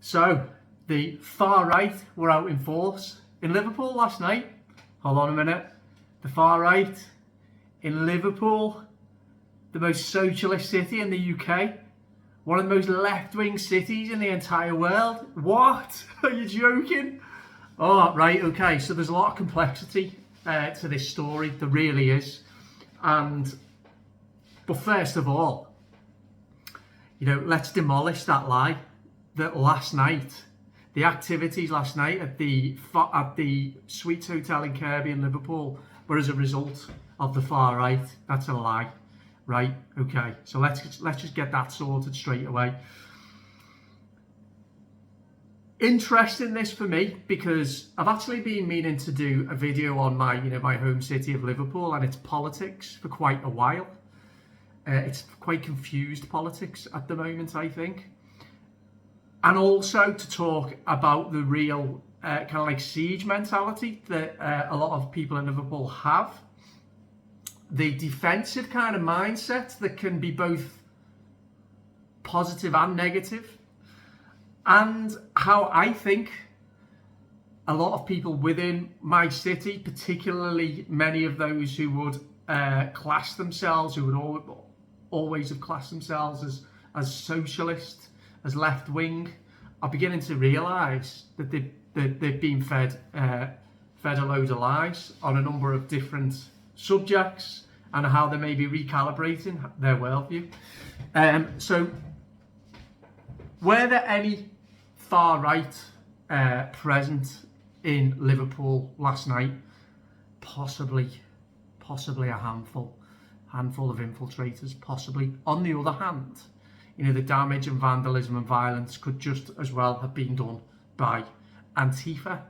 So, the far right were out in force in Liverpool last night. Hold on a minute. The far right in Liverpool, the most socialist city in the UK, one of the most left-wing cities in the entire world. What? Are you joking? Oh, right, okay. So there's a lot of complexity to this story. There really is. But first of all, let's demolish that lie that last night, the activities last night at the Suites Hotel in Kirby in Liverpool were as a result of the far right. That's a lie, right? Okay, so let's just get that sorted straight away. Interesting this for me because I've actually been meaning to do a video on my my home city of Liverpool and its politics for quite a while. It's quite confused politics at the moment, I think. And also to talk about the real kind of like siege mentality that a lot of people in Liverpool have. The defensive kind of mindset that can be both positive and negative. And how I think a lot of people within my city, particularly many of those who would class themselves, who would always have classed themselves as socialist, as left-wing, are beginning to realise that they've been fed a load of lies on a number of different subjects and how they may be recalibrating their worldview. So, were there any far right present in Liverpool last night? Possibly a handful of infiltrators, possibly. On the other hand, the damage and vandalism and violence could just as well have been done by Antifa,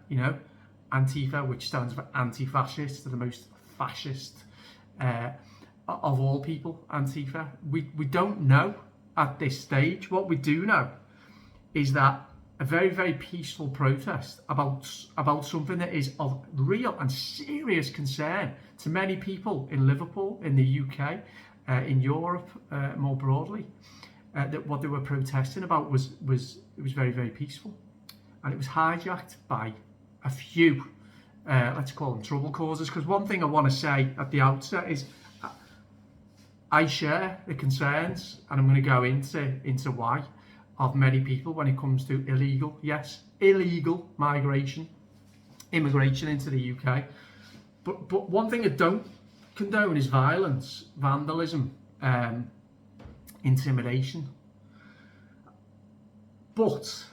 Antifa, which stands for anti-fascist, the most fascist of all people, Antifa. We don't know at this stage. What we do know is that a very, very peaceful protest about something that is of real and serious concern to many people in Liverpool, in the UK, in Europe more broadly, that what they were protesting about was very, very peaceful, and it was hijacked by a few, let's call them trouble causers. Because one thing I want to say at the outset is I share the concerns, and I'm going to go into why, of many people when it comes to illegal immigration into the UK. But one thing I don't condone is violence, vandalism, intimidation. But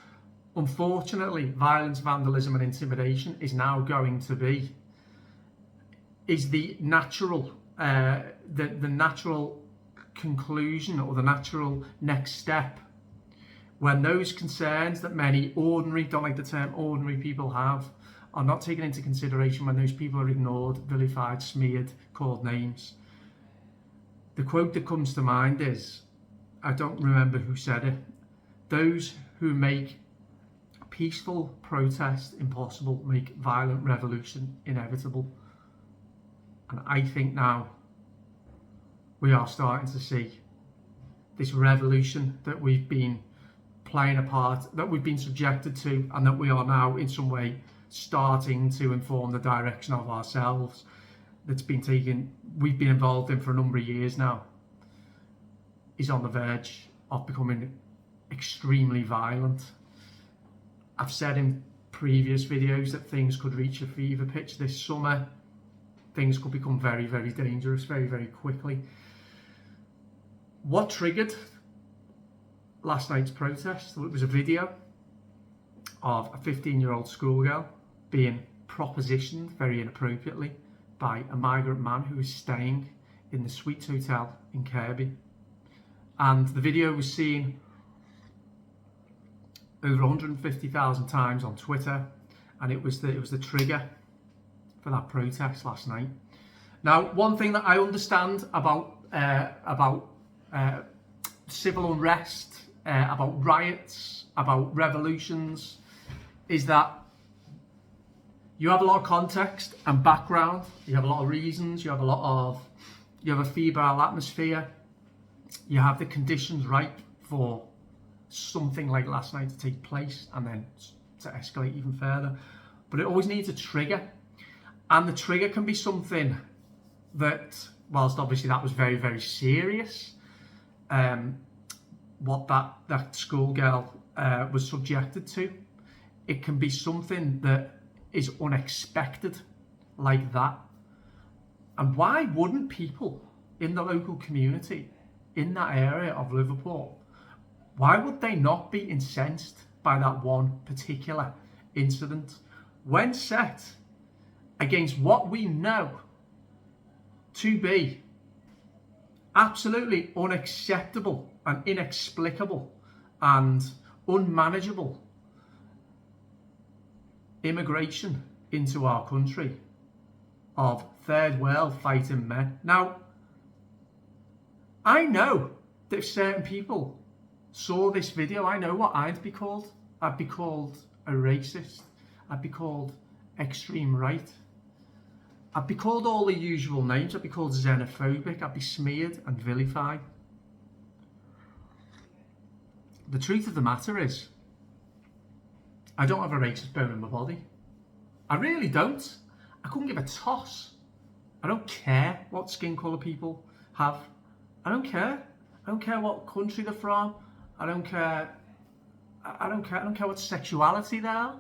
unfortunately, violence, vandalism and intimidation is now going to be the natural the natural conclusion, or the natural next step, when those concerns that many ordinary, don't like the term ordinary, people have, are not taken into consideration, when those people are ignored, vilified, smeared, called names. The quote that comes to mind is, I don't remember who said it, those who make peaceful protest impossible make violent revolution inevitable. And I think now we are starting to see this revolution that we've been playing a part, that we've been subjected to, and that we are now in some way starting to inform the direction of ourselves, we've been involved in for a number of years now, is on the verge of becoming extremely violent. I've said in previous videos that things could reach a fever pitch this summer. Things could become very, very dangerous very, very quickly. What triggered last night's protest? Well, it was a video of a 15-year-old schoolgirl being propositioned very inappropriately by a migrant man who was staying in the Suites Hotel in Kirby. And the video was seen over 150,000 times on Twitter, and it was the trigger for that protest last night. Now, one thing that I understand about civil unrest, about riots, about revolutions, is that you have a lot of context and background, you have a lot of reasons, you have a febrile atmosphere, you have the conditions right for something like last night to take place and then to escalate even further. But it always needs a trigger. And the trigger can be something that, whilst obviously that was very, very serious, what that schoolgirl was subjected to, it can be something that is unexpected, like that. And why wouldn't people in the local community, in that area of Liverpool, why would they not be incensed by that one particular incident when set against what we know to be absolutely unacceptable and inexplicable and unmanageable immigration into our country of third world fighting men? Now, I know that if certain people saw this video, I know what I'd be called. I'd be called a racist. I'd be called extreme right. I'd be called all the usual names. I'd be called xenophobic. I'd be smeared and vilified. The truth of the matter is, I don't have a racist bone in my body. I really don't. I couldn't give a toss. I don't care what skin colour people have. I don't care. I don't care what country they're from. I don't care. I don't care what sexuality they are.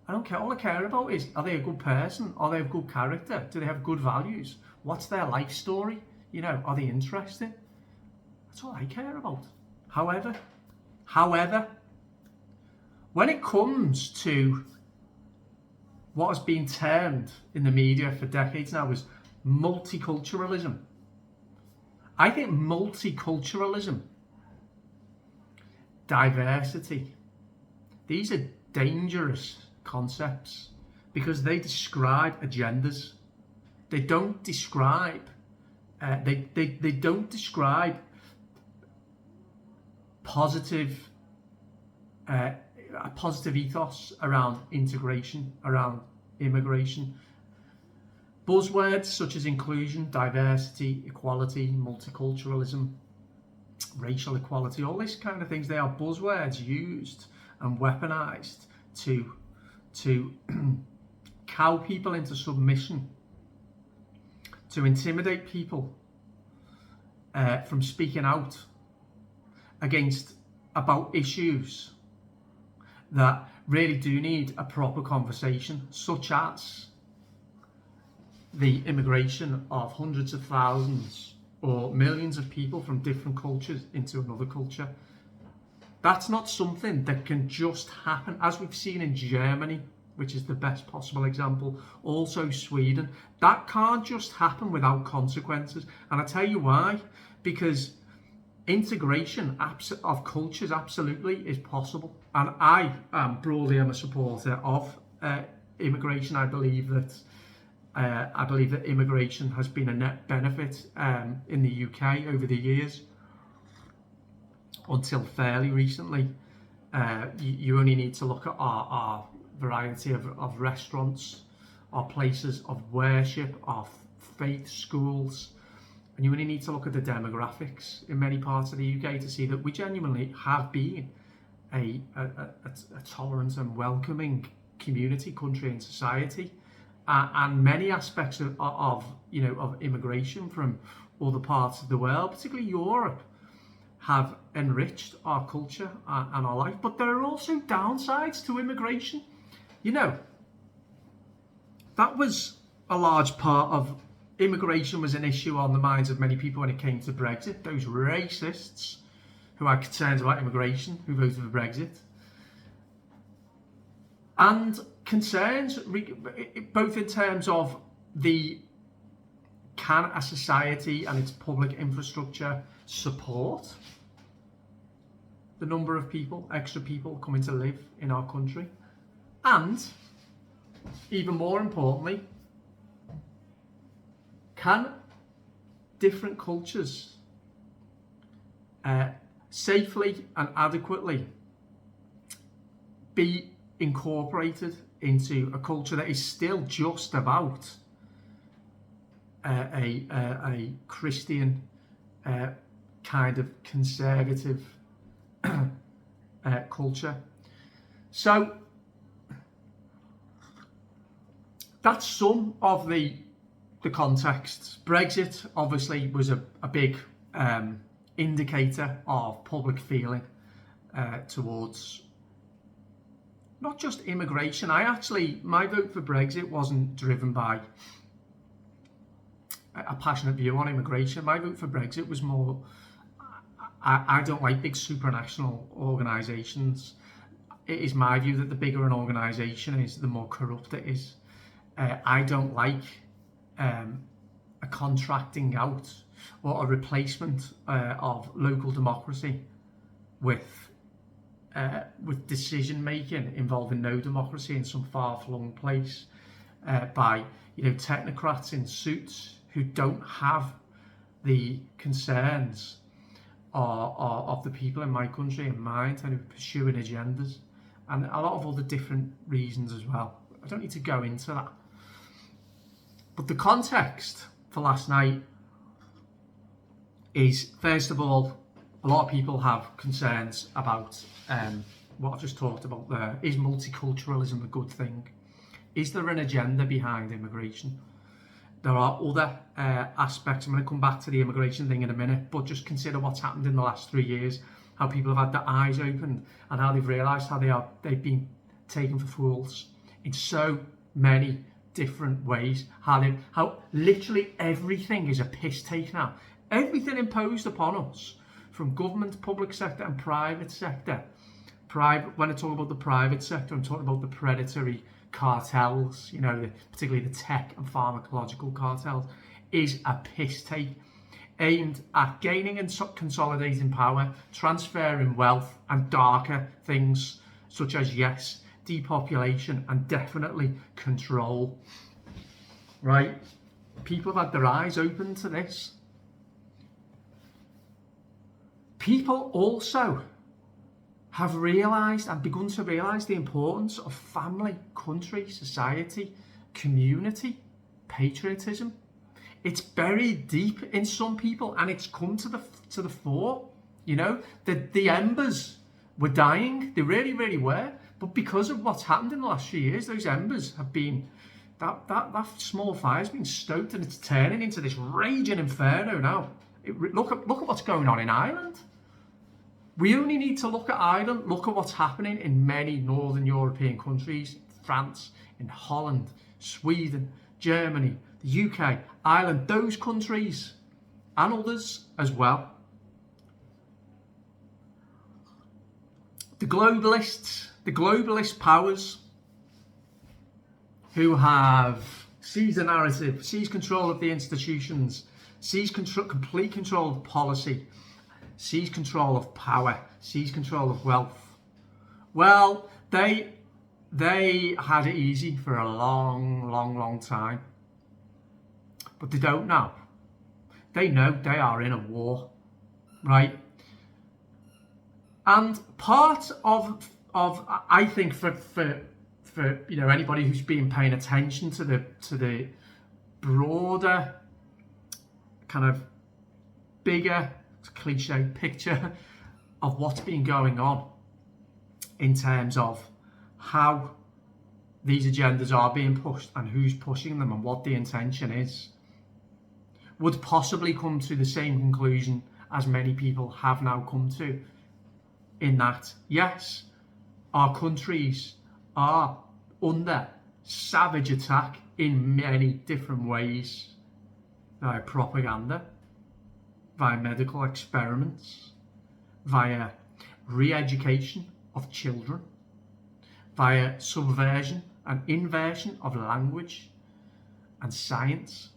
I don't care. All I care about is, are they a good person? Are they of good character? Do they have good values? What's their life story? You know, are they interesting? That's all I care about. However, when it comes to what has been termed in the media for decades now as multiculturalism, I think multiculturalism, diversity, these are dangerous concepts because they describe agendas. They don't describe they don't describe positive a positive ethos around integration, around immigration. Buzzwords such as inclusion, diversity, equality, multiculturalism, racial equality, all these kind of things, they are buzzwords used and weaponized to cow people into submission, to intimidate people from speaking out about issues that really do need a proper conversation, such as the immigration of hundreds of thousands or millions of people from different cultures into another culture. That's not something that can just happen, as we've seen in Germany, which is the best possible example, also Sweden. That can't just happen without consequences. And I tell you why, because integration of cultures absolutely is possible. And I broadly am a supporter of immigration. I believe that immigration has been a net benefit in the UK over the years, until fairly recently. You only need to look at our variety of restaurants, our places of worship, our faith schools, and you only need to look at the demographics in many parts of the UK to see that we genuinely have been a tolerant and welcoming community, country and society, and many aspects of immigration from other parts of the world, particularly Europe, have enriched our culture and our life. But there are also downsides to immigration. That was a large part of immigration, was an issue on the minds of many people when it came to Brexit. Those racists who had concerns about immigration, who voted for Brexit. And concerns, both in terms of can a society and its public infrastructure support the number of people, extra people coming to live in our country, and even more importantly, can different cultures safely and adequately be incorporated into a culture that is still just about a Christian kind of conservative culture. So that's some of the context. Brexit obviously was a big indicator of public feeling towards not just immigration. My vote for Brexit wasn't driven by a passionate view on immigration. My vote for Brexit was more, I don't like big supranational organisations. It is my view that the bigger an organisation is, the more corrupt it is. I don't like a contracting out or a replacement of local democracy with decision making involving no democracy in some far-flung place by technocrats in suits who don't have the concerns of the people in my country in mind and who are pursuing agendas, and a lot of other different reasons as well. I don't need to go into that. But the context for last night is, first of all, a lot of people have concerns about what I've just talked about there. Is multiculturalism a good thing? Is there an agenda behind immigration? There are other aspects. I'm going to come back to the immigration thing in a minute, but just consider what's happened in the last 3 years, how people have had their eyes opened and how they've realised how they've been taken for fools in so many different ways, how literally everything is a piss take now. Everything imposed upon us, from government, public sector and private sector. When I talk about the private sector, I'm talking about the predatory cartels, particularly the tech and pharmacological cartels, is a piss take aimed at gaining and consolidating power, transferring wealth and darker things such as, yes, depopulation and definitely control. Right? People have had their eyes open to this. People also have realised and begun to realise the importance of family, country, society, community, patriotism. It's buried deep in some people, and it's come to the fore. The embers were dying. They really, really were. But because of what's happened in the last few years, those embers have been, that small fire's been stoked, and it's turning into this raging inferno now. Look at what's going on in Ireland. We only need to look at Ireland. Look at what's happening in many Northern European countries, France, in Holland, Sweden, Germany, the UK, Ireland, those countries, and others as well. The globalist powers who have seized the narrative, seized control of the institutions, seized complete control of policy, seized control of power, seized control of wealth. Well, they had it easy for a long time. But they don't now. They know they are in a war, right? And part of I think for anybody who's been paying attention to the broader kind of bigger cliche picture of what's been going on in terms of how these agendas are being pushed and who's pushing them and what the intention is, would possibly come to the same conclusion as many people have now come to, in that, yes, our countries are under savage attack in many different ways, via propaganda, via medical experiments, via re-education of children, via subversion and inversion of language and science,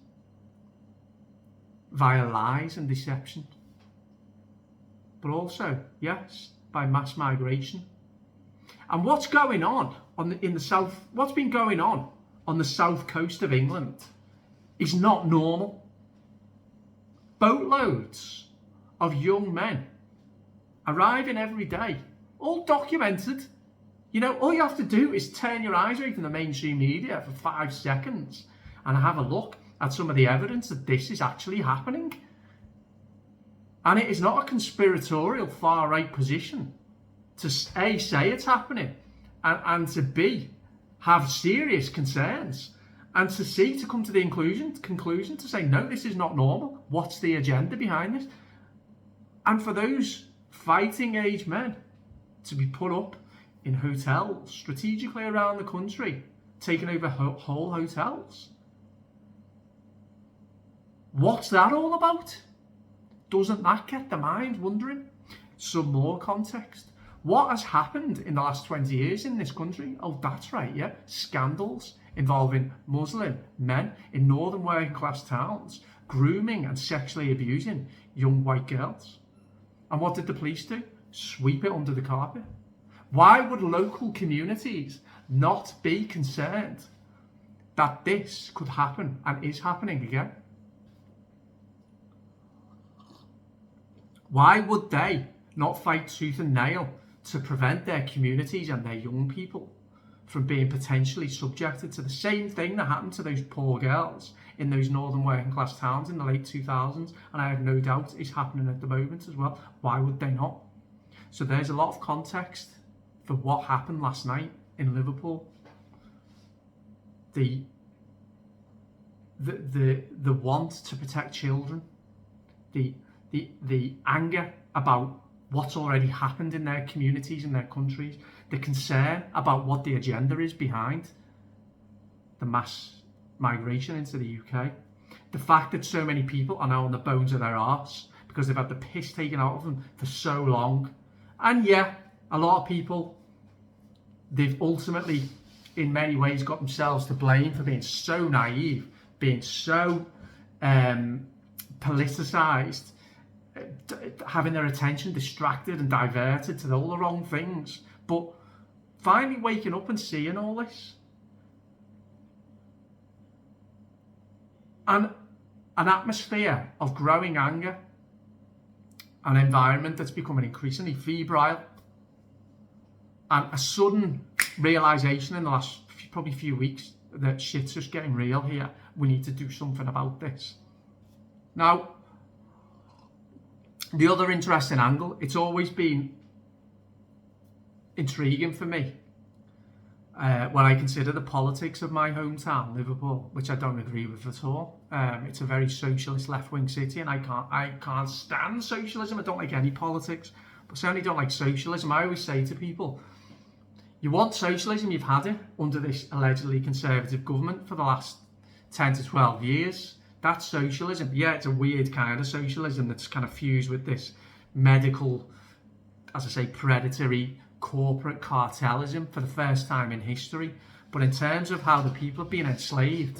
via lies and deception, but also, yes, by mass migration. And what's going on in the south? What's been going on the south coast of England is not normal. Boatloads of young men arriving every day, all documented. All you have to do is turn your eyes away from the mainstream media for 5 seconds and have a look at some of the evidence that this is actually happening. And it is not a conspiratorial far-right position. to A, say it's happening, and to B, have serious concerns, and to C, to come to the conclusion to say, no, this is not normal. What's the agenda behind this? And for those fighting age men to be put up in hotels strategically around the country, taking over whole hotels. What's that all about? Doesn't that get the mind wondering? Some more context. What has happened in the last 20 years in this country? Oh, that's right, yeah. Scandals involving Muslim men in northern working class towns, grooming and sexually abusing young white girls. And what did the police do? Sweep it under the carpet. Why would local communities not be concerned that this could happen and is happening again? Why would they not fight tooth and nail to prevent their communities and their young people from being potentially subjected to the same thing that happened to those poor girls in those northern working class towns in the late 2000s, and I have no doubt is happening at the moment as well? Why would they not? So there's a lot of context for what happened last night in Liverpool. The want to protect children, the anger about what's already happened in their communities and their countries, the concern about what the agenda is behind the mass migration into the UK, the fact that so many people are now on the bones of their arse because they've had the piss taken out of them for so long. And yeah, a lot of people, they've ultimately in many ways got themselves to blame for being so naive, being so politicised, having their attention distracted and diverted to all the wrong things. But finally waking up and seeing all this, and an atmosphere of growing anger, an environment that's becoming increasingly febrile, and a sudden realisation in the last probably few weeks that shit's just getting real here. We need to do something about this. Now, the other interesting angle, it's always been intriguing for me when I consider the politics of my hometown, Liverpool, which I don't agree with at all. It's a very socialist left-wing city, and I can't stand socialism. I don't like any politics, but certainly don't like socialism. I always say to people, you want socialism, you've had it under this allegedly conservative government for the last 10 to 12 years. That's socialism. Yeah, it's a weird kind of socialism that's kind of fused with this medical, as I say, predatory corporate cartelism for the first time in history. But in terms of how the people have been enslaved,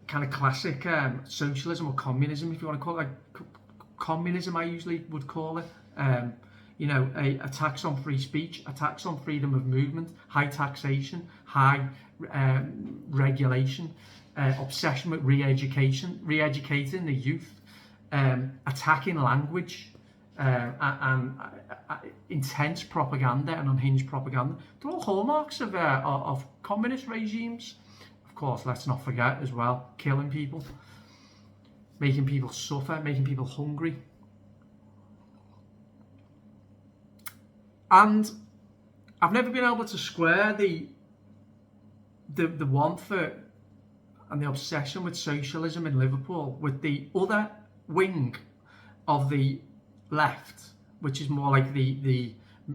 kind of classic socialism or communism, if you want to call it, like communism I usually would call it. You know, a tax on free speech, a tax on freedom of movement, high taxation, high regulation, obsession with re-educating the youth, attacking language, and intense propaganda and unhinged propaganda. They're all hallmarks of communist regimes. Of course, let's not forget as well, killing people, making people suffer, making people hungry. And I've never been able to square the want for and the obsession with socialism in Liverpool with the other wing of the left, which is more like the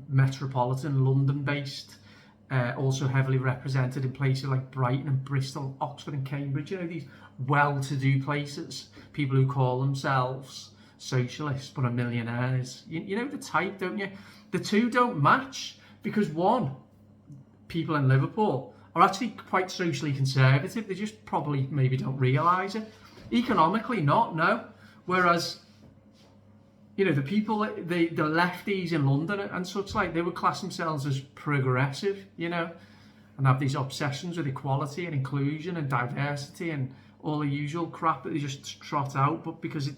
metropolitan London-based, also heavily represented in places like Brighton and Bristol, Oxford and Cambridge. You know, these well-to-do places, people who call themselves socialists but are millionaires. You know the type, don't you? The two don't match because one, people in Liverpool are actually quite socially conservative. They just probably maybe don't realise it. Economically not, no. Whereas, you know, the people, the lefties in London and such like, they would class themselves as progressive, you know, and have these obsessions with equality and inclusion and diversity and all the usual crap that they just trot out. But because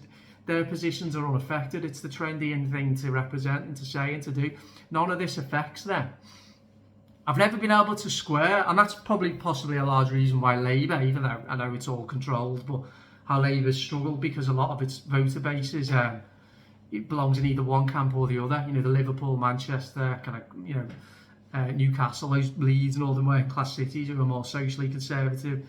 their positions are unaffected, it's the trendy thing to represent and to say and to do. None of this affects them. I've never been able to square, and that's probably possibly a large reason why Labour, even though I know it's all controlled, but how Labour's struggled because a lot of its voter base is it belongs in either one camp or the other. You know, the Liverpool, Manchester, kind of, you know, Newcastle, those Leeds and all the working class cities who are more socially conservative.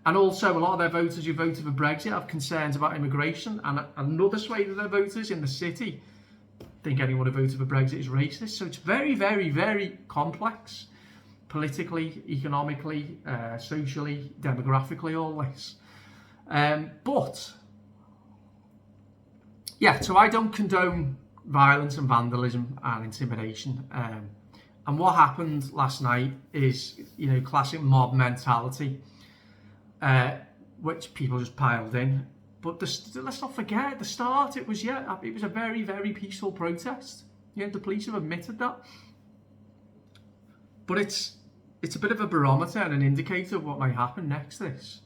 And also a lot of their voters who voted for Brexit have concerns about immigration, and another swathe of their voters in the city think anyone who voted for Brexit is racist. So it's very, very, very complex, politically, economically, socially, demographically, all this. But yeah, so I don't condone violence and vandalism and intimidation. And what happened last night is, you know, classic mob mentality, which people just piled in. But let's not forget, at the start, it was a very, very peaceful protest. You know, the police have admitted that. But it's a bit of a barometer and an indicator of what might happen next, this.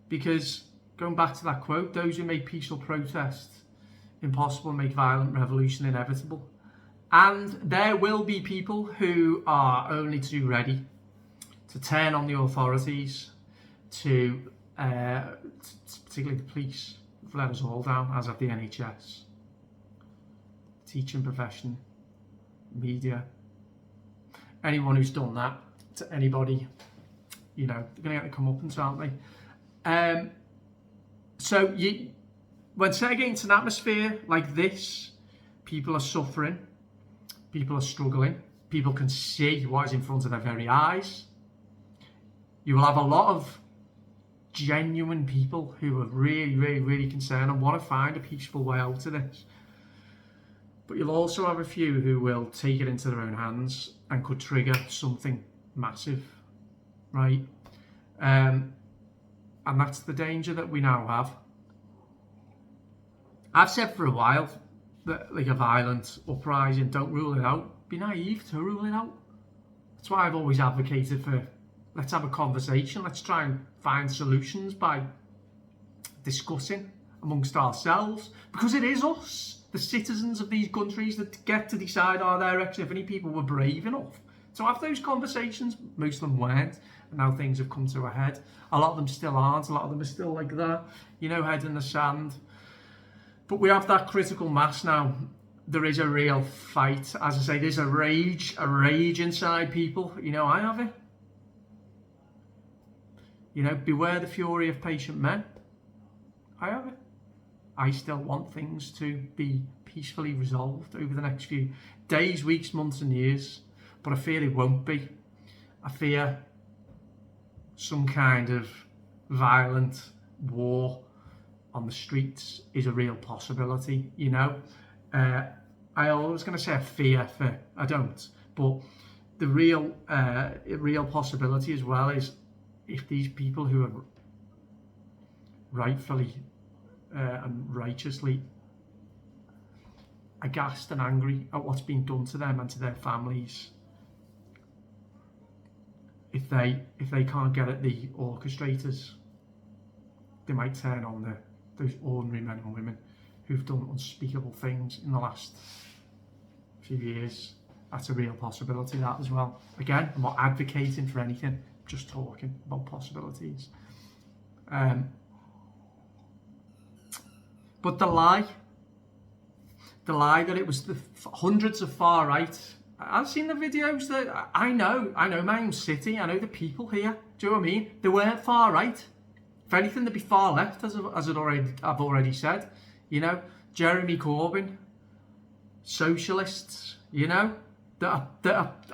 Because, going back to that quote, those who make peaceful protest impossible make violent revolution inevitable. And there will be people who are only too ready to turn on the authorities, to particularly the police, have let us all down, as have the NHS, teaching profession, media. Anyone who's done that to anybody, you know, they're going to get the comeuppance, aren't they? So when set against an atmosphere like this, people are suffering, people are struggling, people can see what is in front of their very eyes. You will have a lot of genuine people who are really, really, really concerned and want to find a peaceful way out of this. But you'll also have a few who will take it into their own hands and could trigger something massive, right? And that's the danger that we now have. I've said for a while that, like, a violent uprising, don't rule it out. Be naive to rule it out. That's why I've always advocated for, let's have a conversation, let's try and find solutions by discussing amongst ourselves, because it is us, the citizens of these countries, that get to decide our direction. If any people were brave enough to have those conversations, most of them weren't, and now things have come to a head. A lot of them still aren't, a lot of them are still like that, you know, head in the sand. But we have that critical mass now. There is a real fight. As I say, there's a rage inside people. You know, I have it. You know, beware the fury of patient men. I have it. I still want things to be peacefully resolved over the next few days, weeks, months and years. But I fear it won't be. I fear some kind of violent war on the streets is a real possibility, you know. I was going to say a fear, I don't. But the real possibility as well is if these people who are rightfully and righteously aghast and angry at what's been done to them and to their families, if they can't get at the orchestrators, they might turn on those ordinary men and women who've done unspeakable things in the last few years. That's a real possibility, that as well. Again, I'm not advocating for anything, I'm just talking about possibilities. But the lie that it was the hundreds of far right. I've seen the videos that I know my own city, I know the people here. Do you know what I mean? They weren't far right. If anything, they'd be far left, as I've already said. You know, Jeremy Corbyn, socialists. You know, that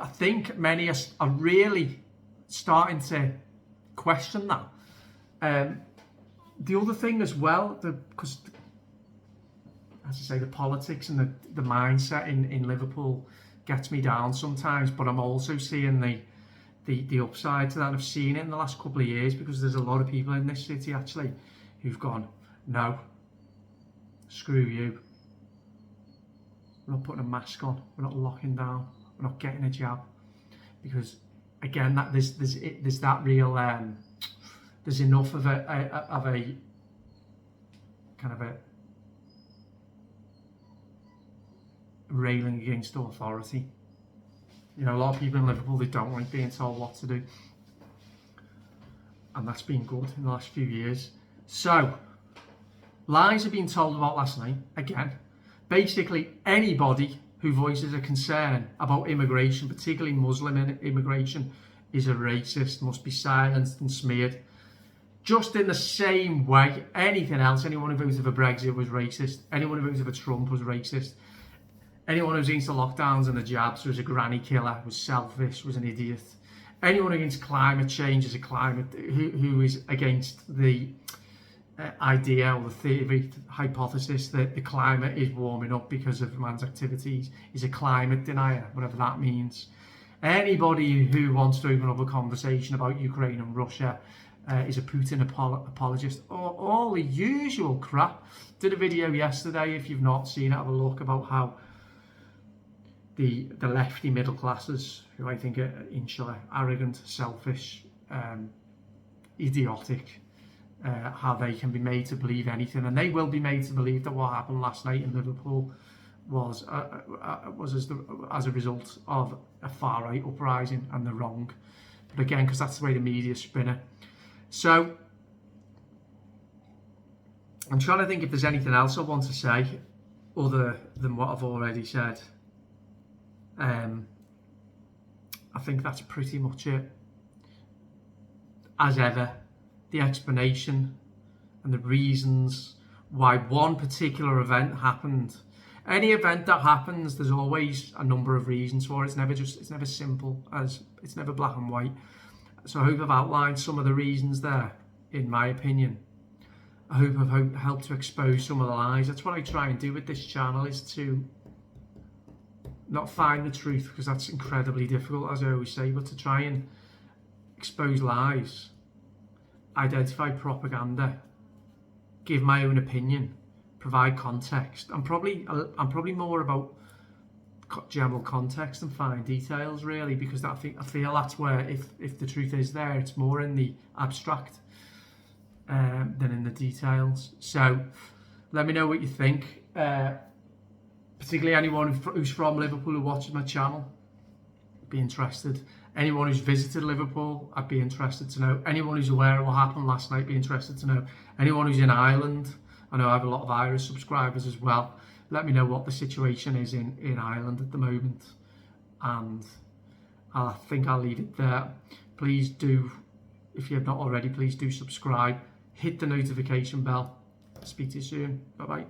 I think many are really starting to question that. The other thing as well, because as I say, the politics and the mindset in Liverpool gets me down sometimes, but I'm also seeing the upside to that. I've seen it in the last couple of years, because there's a lot of people in this city actually who've gone, no, screw you. We're not putting a mask on. We're not locking down. We're not getting a jab, because again, that there's that real there's enough of a kind of a railing against authority. You know, a lot of people in Liverpool, they don't like being told what to do, and that's been good in the last few years. So lies are being told about last night again. Basically, anybody who voices a concern about immigration, particularly Muslim immigration, is a racist, must be silenced and smeared. Just in the same way, anything else, anyone who voted for Brexit was racist. Anyone who voted for Trump was racist. Anyone who's against the lockdowns and the jabs was a granny killer, was selfish, was an idiot. Anyone against climate change is a climate who is against the idea or the theory, hypothesis that the climate is warming up because of man's activities is a climate denier, whatever that means. Anybody who wants to open up a conversation about Ukraine and Russia is a Putin apologist, or all the usual crap. Did a video yesterday, if you've not seen it, have a look, about how the lefty middle classes, who I think are insular, arrogant, selfish, idiotic, how they can be made to believe anything, and they will be made to believe that what happened last night in Liverpool was as a result of a far-right uprising, and they're wrong. But again, because that's the way the media spin it. So I'm trying to think if there's anything else I want to say other than what I've already said. I think that's pretty much it. As ever, the explanation and the reasons why one particular event happened. Any event that happens, there's always a number of reasons for it. It's never simple, it's never black and white. So I hope I've outlined some of the reasons there, in my opinion. I hope I've helped to expose some of the lies. That's what I try and do with this channel, is to not find the truth, because that's incredibly difficult, as I always say, but to try and expose lies, identify propaganda, give my own opinion, provide context. I'm probably more about general context and fine details, really, because I feel that's where, if the truth is there, it's more in the abstract than in the details. So let me know what you think, particularly anyone who's from Liverpool who watches my channel. I'd be interested. Anyone who's visited Liverpool, I'd be interested to know. Anyone who's aware of what happened last night, be interested to know. Anyone who's in Ireland, I know I have a lot of Irish subscribers as well. Let me know what the situation is in Ireland at the moment, and I think I'll leave it there. Please do, if you have not already, please do subscribe, hit the notification bell. Speak to you soon. Bye bye.